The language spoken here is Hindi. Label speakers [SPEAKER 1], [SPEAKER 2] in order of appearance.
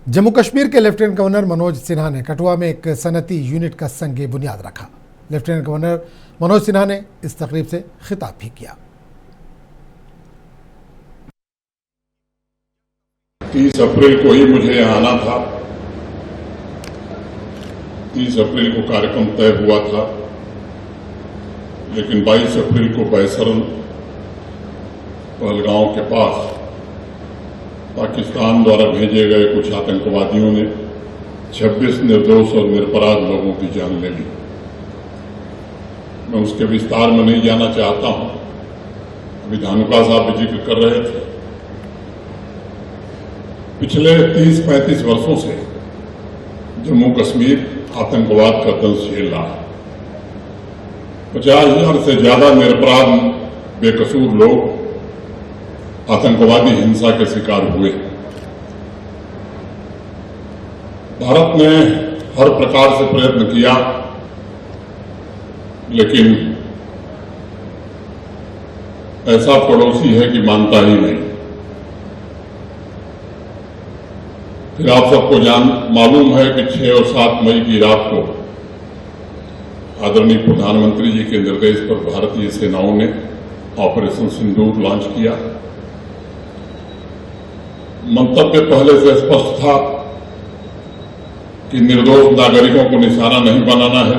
[SPEAKER 1] जम्मू कश्मीर के लेफ्टिनेंट गवर्नर मनोज सिन्हा ने कठुआ में एक सनती यूनिट का संग बुनियाद रखा। लेफ्टिनेंट गवर्नर मनोज सिन्हा ने इस तकरीब से खिताब भी किया।
[SPEAKER 2] 30 अप्रैल को ही मुझे यहाँ आना था। 30 अप्रैल को कार्यक्रम तय हुआ था, लेकिन 22 अप्रैल को बैसरन पहलगांव के पास पाकिस्तान द्वारा भेजे गए कुछ आतंकवादियों ने 26 निर्दोष और निरपराध लोगों की जान ले ली। मैं उसके विस्तार में नहीं जाना चाहता हूं। अभी धानुका साहब भी जिक्र कर रहे थे। पिछले 30-35 वर्षों से जम्मू कश्मीर आतंकवाद का दंश झेल रहा है। 50,000 से ज्यादा निरपराध बेकसूर लोग आतंकवादी हिंसा के शिकार हुए। भारत ने हर प्रकार से प्रयत्न किया, लेकिन ऐसा पड़ोसी है कि मानता ही नहीं। फिर आप सबको मालूम है कि 6 और 7 मई की रात को आदरणीय प्रधानमंत्री जी के निर्देश पर भारतीय सेनाओं ने ऑपरेशन सिंदूर लॉन्च किया। मंतव्य पहले से स्पष्ट था कि निर्दोष नागरिकों को निशाना नहीं बनाना है।